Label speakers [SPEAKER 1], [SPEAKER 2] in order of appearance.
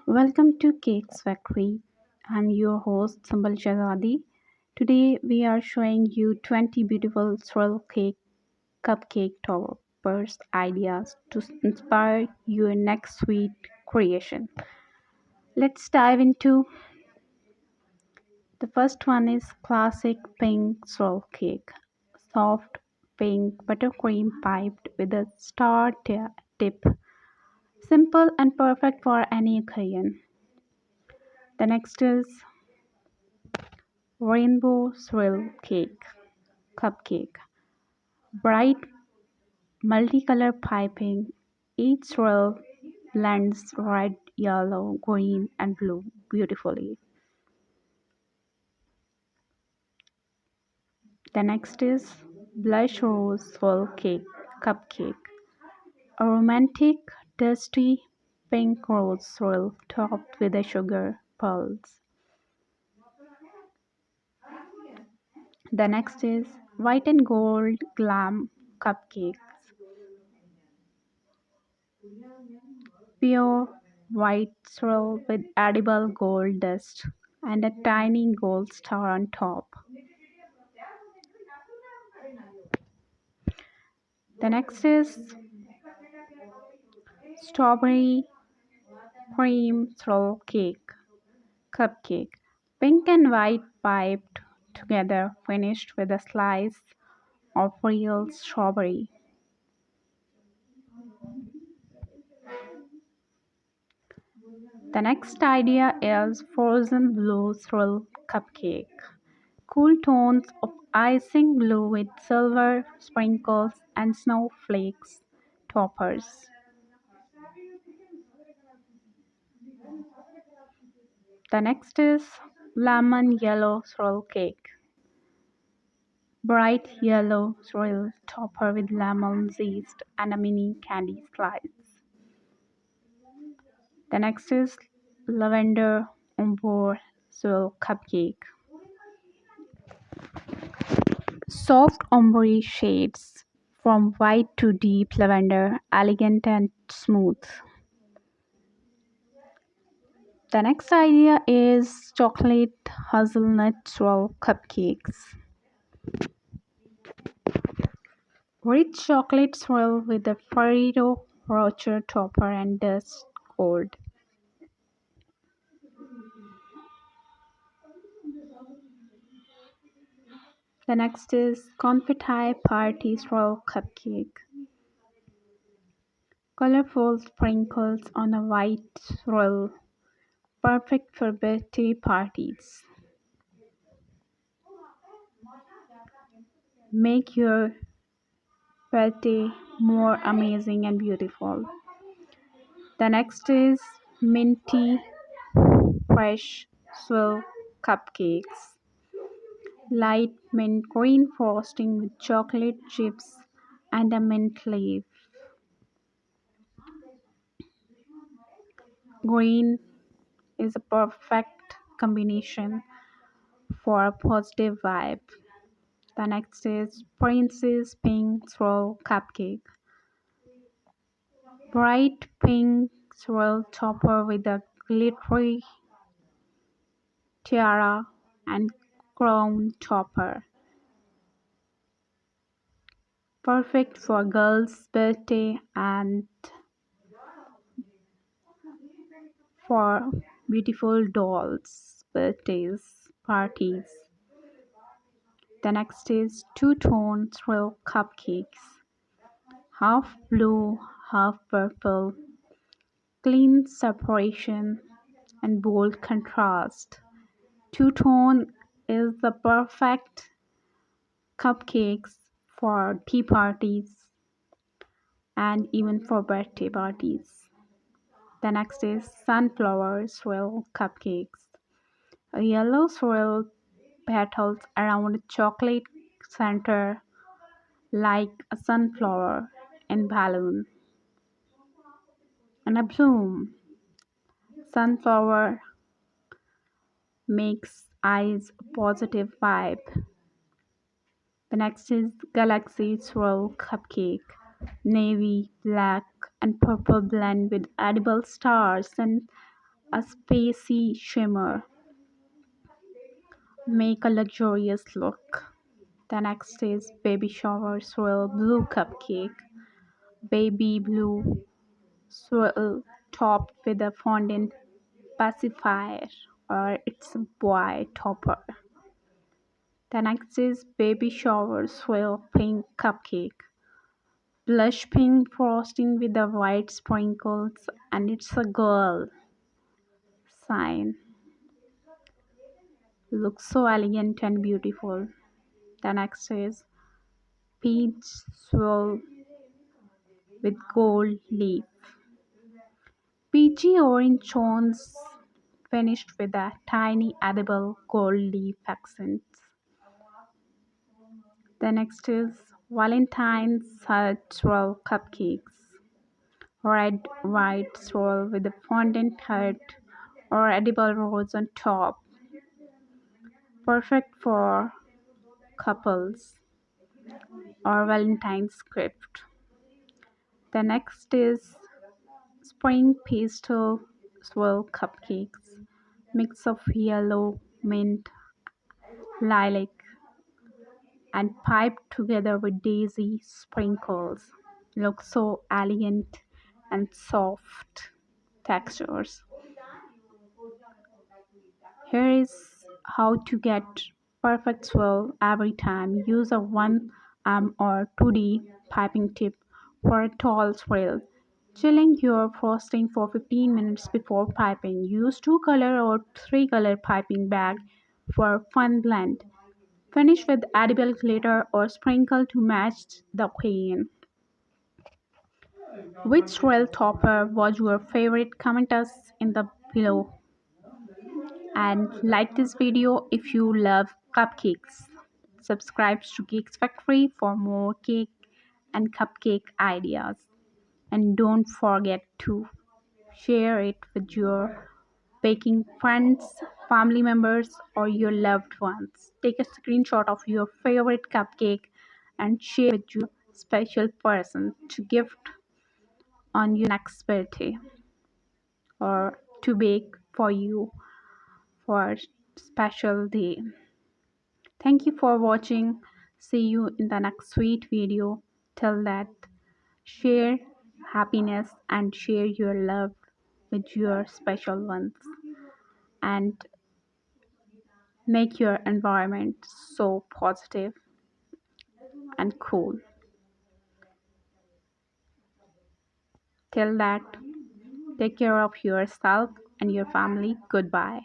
[SPEAKER 1] Welcome to Cakes Factory. I'm your host Sambal Shahzadi. Today we are showing you 20 beautiful swirl cake cupcake toppers ideas to inspire your next sweet creation. Let's dive into the first one is classic pink swirl cake. Soft pink buttercream piped with a tip. Simple and perfect for any occasion. The next is rainbow swirl cupcake. Bright multicolor piping. Each swirl blends red, yellow, green, and blue beautifully. The next is blush rose cupcake. A romantic, dusty pink rose swirl topped with a sugar pearls. The next is white and gold glam cupcakes. Pure white swirl with edible gold dust and a tiny gold star on top. The next is strawberry cream swirl cupcake. Pink and white piped together, finished with a slice of real strawberry. The next idea is frozen blue swirl cupcake. Cool tones of icing blue with silver sprinkles and snowflakes toppers. The next is lemon yellow swirl cake. Bright yellow swirl topper with lemon zest and a mini candy slice. The next is lavender umber swirl cupcake. Soft ombre shades from white to deep lavender, elegant and smooth. The next idea is chocolate hazelnut swirl cupcakes. Rich chocolate swirl with a Ferrero Rocher topper and dust gold. The next is confetti party swirl cupcake. Colorful sprinkles on a white swirl, perfect for birthday parties. Make your birthday more amazing and beautiful. The next is minty fresh swirl cupcakes. Light mint green frosting with chocolate chips and a mint leaf. Green is a perfect combination for a positive vibe. The next is Princess Pink Swirl Cupcake. Bright pink swirl topper with a glittery tiara and crown topper. Perfect for girls' birthday and for beautiful dolls' birthdays parties. The next is two-tone swirl cupcakes. Half blue, half purple, clean separation and bold contrast. Two-tone is the perfect cupcakes for tea parties and even for birthday parties. The next is sunflower swirl cupcakes. A yellow swirl petals around a chocolate center like a sunflower in balloon and a bloom. Sunflower makes eyes a positive vibe. The next is Galaxy Swirl Cupcake. Navy, black, and purple blend with edible stars and a spacey shimmer, make a luxurious look. The next is baby shower swirl blue cupcake, baby blue swirl topped with a fondant pacifier or it's a boy topper. The next is baby shower swirl pink cupcake, blush pink frosting with the white sprinkles and it's a girl sign. Looks so elegant and beautiful. The next is peach swirl with gold leaf. Peachy orange tones finished with a tiny edible gold leaf accents. The next is Valentine's heart swirl cupcakes. Red white swirl with a fondant heart or edible rose on top. Perfect for couples or Valentine's gift. The next is spring pastel swirl cupcakes. Mix of yellow, mint, lilac, and piped together with daisy sprinkles. Look so elegant and soft textures. Here is how to get perfect swirl every time. Use a 1 or 2D piping tip for a tall swirl. Chilling your frosting for 15 minutes before piping. Use 2 color or 3 color piping bag for fun blend. Finish with edible glitter or sprinkle to match the queen. Which swirl topper was your favorite? Comment us in the below and like this video if you love cupcakes. Subscribe to Cakes Factory for more cake and cupcake ideas. And don't forget to share it with your baking friends, family members, or your loved ones. Take a screenshot of your favorite cupcake and share with your special person to gift on your next birthday or to bake for you for special day. Thank you for watching. See you in the next sweet video. Till that, share happiness and share your love with your special ones and make your environment so positive and cool. Till that, take care of yourself and your family. Goodbye.